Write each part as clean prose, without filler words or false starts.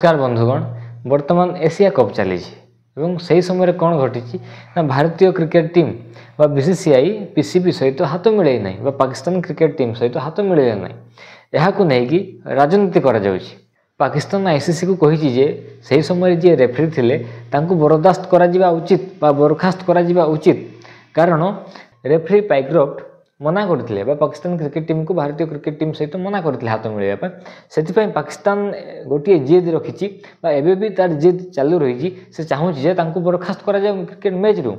नमस्कार बंधुगण वर्तमान एशिया कप चली से समय कौन घटी ना भारतीय क्रिकेट टीम बीसीसीआई पीसीबी सहित हाथ मिले ना पाकिस्तान क्रिकेट टीम सहित हाथ मिले ना यह राजनीति कर पाकिस्तान आईसीसी को कही से समय जी रेफरी थिले तांको बरदास्त करा उचित बरखास्त करा उचित कारण रेफरी पाइक्रोफ्ट मना करते पाकिस्तान क्रिकेट टीम को भारतीय क्रिकेट टीम सहित मना करते हाथ मिलवाई से पाकिस्तान गोटे जिद रखी भी तार जिद चालू रही से चाहूँगी बरखास्त करा क्रिकेट मैच रू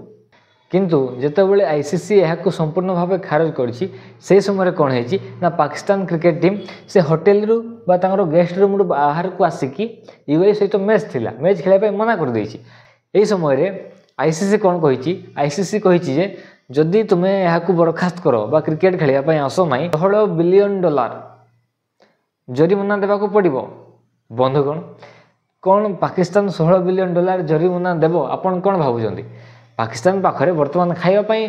किंतु जितेबाला आईसीसी यह संपूर्ण भाव खारज कर समय कौन है ना पाकिस्तान क्रिकेट टीम से होटेल रू गेस्ट रूम बाहर को आसिकी यूए सहित मैच थिला मैच खेल मना कर देछि। एही समय आईसीसी कौन कही आईसीसी कही जदि तुम्हें यहाँ बरखास्त करो बा क्रिकेट खेलने आस ना $16 बिलियन जरिमाना देवा पड़ो। बंधुगण कौन पाकिस्तान $16 बिलियन जरिमाना देव आपन कौन भावुं पाकिस्तान पाखे बर्तमान खावाई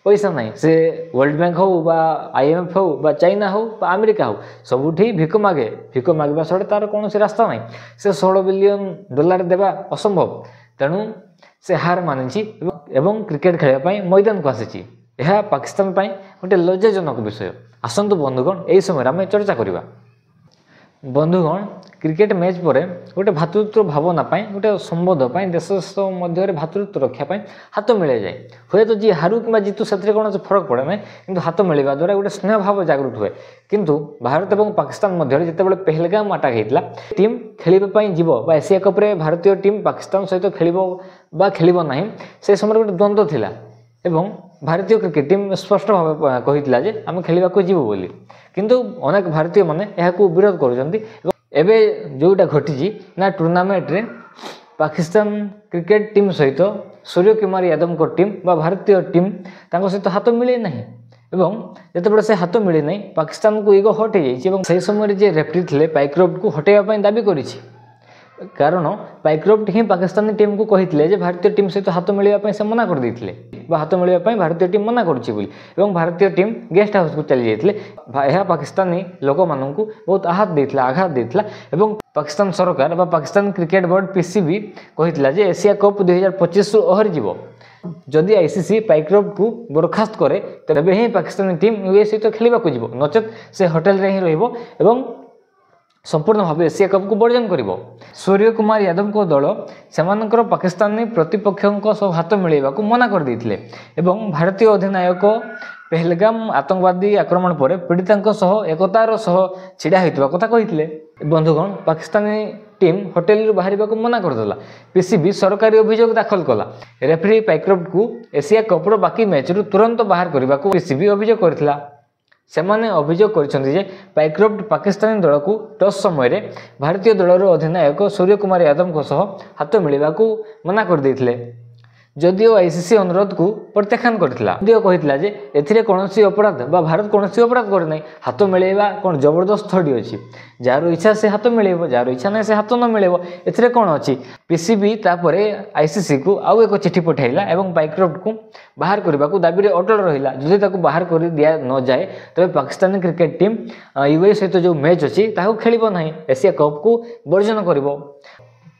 पैसा ना से वर्ल्ड बैंक हो बा IMF हो बा चाइना हो बा अमेरिका हो सबुठी भिक मागे छड़ा तार कौन रास्ता ना से $16 बिलियन देवा असंभव तेणु से हार मानी एवं क्रिकेट खेलने मैदान को आसी यह पाकिस्तान गोटे लज्जाजनक विषय। आसतु बंधुगण यही समय आम चर्चा करवा। बंधुगण क्रिकेट मैच पर गोटे भातृत्व भावना गोटे संबोध देश मध्य भातृत्व रक्षापी हाथ मिले जाए हुए तो जी हारू कि जीतु से कौन फरक पड़े ना कि हाथ मिलवा द्वारा गोटे स्नेह भाव जागृत हुए किंतु भारत और पाकिस्तान मध्य जितेबाला पहलगाम अटैक होता टीम खेलने जीव एशिया कप्रे भारतीय टीम पाकिस्तान सहित खेल ना से समय गोटे द्वंद्व थिला एवं भारतीय क्रिकेट टीम स्पष्ट भाव कही आम खेलने को जीवु बोली किंतु अनेक भारतीय माने यह विरोध करुँचे जोटा घटी ना टूर्नामेंट रे पाकिस्तान क्रिकेट टीम सहित सूर्य कुमार यादव को टीम भारतीय टीम सहित हाथ मिले ना एवं जितेबाला से हाथ मिले ना पाकिस्तान को इगो हट हो से समय जे रेफरी थे पाइक्रोफ्ट को हटेवा दाबी कर कारण पाइक्रोफ्ट ही पाकिस्तानी टीम को कही भारतीय टीम सहित हाथ मिलवाई से मना कर देते हाथ मिलवाई भारतीय टीम मना कर भारतीय टीम गेस्ट हाउस को चली जाते यह पाकिस्तानी लोक मानू बहुत आघात देता पाकिस्तान सरकार पाकिस्तान क्रिकेट बोर्ड पीसीबी कही एशिया कप 2025 ओहरी जीव जदि आईसीसी पाइक्रोफ्ट को बरखास्त करे तबे ही पाकिस्तानी टीम यूए सहित खेलने जीव नचेत से होटेल रे ही रहिबो संपूर्ण भाव एशिया कप को वर्जन कर। सूर्य कुमार यादव को दल से पाकिस्तानी प्रतिपक्षों सब हाथ मिलवा मना कर देते भारतीय अधिनायक पहलगाम आतंकवादी आक्रमण पर पीड़िता एकतार सह छिड़ा होता कथा कही। बंधुगण पाकिस्तानी टीम होटेल बाहर मना करदेला पीसीबी सरकारी अभियोग दाखल कला रेफरी पाइक्रोफ्ट को एशिया कप्र बाकी मैच रू तुरंत बाहर करने को पीसीबी अभियोग करथिला। सेमाने अभियोग कर पाइक्रोफ्ट पाकिस्तानी दल को टॉस समय भारतीय दलर अधिनायक सूर्य कुमार यादव को सह हाथ मिलवा मना कर देते जदिओ आईसीसी अनुरोध को प्रत्याख्यान करथिला जदिओ कहितला जे एथिरे कोनोसी अपराध भारत कोनोसी अपराध करे नै हाथ मिलेबा कोन जबरदस्त थोड़ी अछि जार इच्छा से हाथ मिलेबो जार इच्छा नै से हाथ न मिलेबो एथिरे कोन अछि। पीसीबी तापरे आईसीसी को आउ एक चिठी पठाइला एवं पाइक्रोफ्ट को बाहर करबा को दाबी रे अटल रहिला जदि ताको बाहर कर दिया न जाए तबे पाकिस्तानी क्रिकेट टीम यूए सहित जो मैच अछि ताको खेलिबो नाही एशिया कप को वर्जन करिवो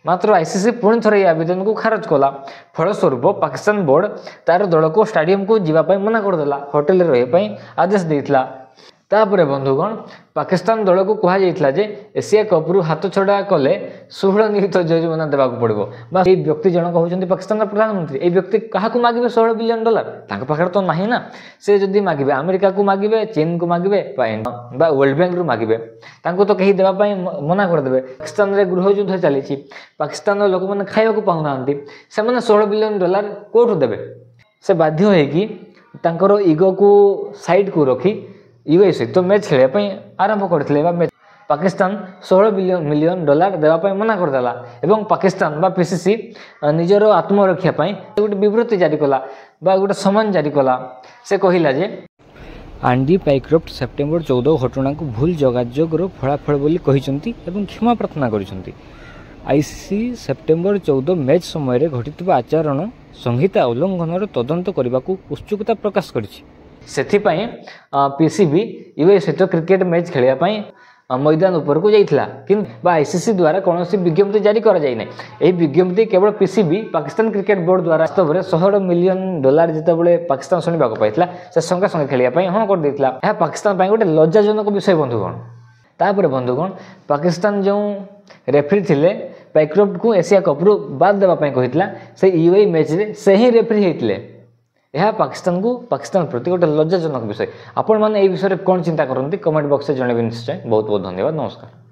मात्र आईसीसी पुणी थरे आवेदन को खारज कला फलस्वरूप पाकिस्तान बोर्ड तार दल को स्टाडियम को जीवाई मना करदेला होटेल रही आदेश देता। तापरे बंधुगण पाकिस्तान दल को कहुला जे एशिया कप्रू हाथ छड़ा कले 16 निहित जरिमाना देवा पड़ो व्यक्ति जनक होती पाकिस्तान प्रधानमंत्री ये व्यक्ति क्या मागे $16 बिलियन पाखे तो ना ना से जदि मागे अमेरिका को मागे चीन को मागे वर्ल्ड बैंक रू मागे तो कहीं देवाई मना करदे। पाकिस्तान रे गृह युद्ध चली पाकिस्तान लोक मैंने खाया पाऊना से $16 बिलियन कौटू देवे से बाध्य हो इगो को साइड को रखी यूए सहित मैच खेलने आरंभ करते पाकिस्तान $16 मिलियन देवाई मना करदेला एवं पाकिस्तान पीसीसी निजर आत्मरक्षा गोटे विवृत्ति जारी कला गोटे सम्मान जारी कला से कहला जे आंडी पाइक्रोफ्ट सेप्टेम्बर 14 घटना को भूल जोगाजोगर फलाफल बोली कहिसंती एवं क्षमा प्रार्थना करिसंती। आईसीसी सेप्टेम्बर 14 मैच समय घटिथिबा आचरण संहिता उल्लंघन तदंत करने को उत्सुकता प्रकाश करिछि। सेथिपाई पीसीबी यूए सहित क्रिकेट मैच खेलने मैदान उपरको जाइथिला किंतु आईसीसी द्वारा कौन विज्ञप्ति जारी करा जाय नै एही विज्ञप्ति केवल पीसीबी पाकिस्तान क्रिकेट बोर्ड द्वारा वास्तव में $100 मिलियन जितेबाला पाकिस्तान शुणा पाइला से संगे संगे खेलिया हाँ कर देथिला यह पाकिस्तान पाई गोटे लज्जाजनक विषय बंधुगण। तापर बंधुगण पाकिस्तान जो रेफरी थिले पाइक्रोफ्ट को एशिया कप रु बाद देवाई कही से यूएई मैच रे से ही रेफरी होते यह पाकिस्तान प्रति गोटे लज्जाजनक विषय। आपण मैंने विषय में कौन चिंता करते कमेंट बॉक्स में जनइबे निश्चय। बहुत बहुत धन्यवाद। नमस्कार।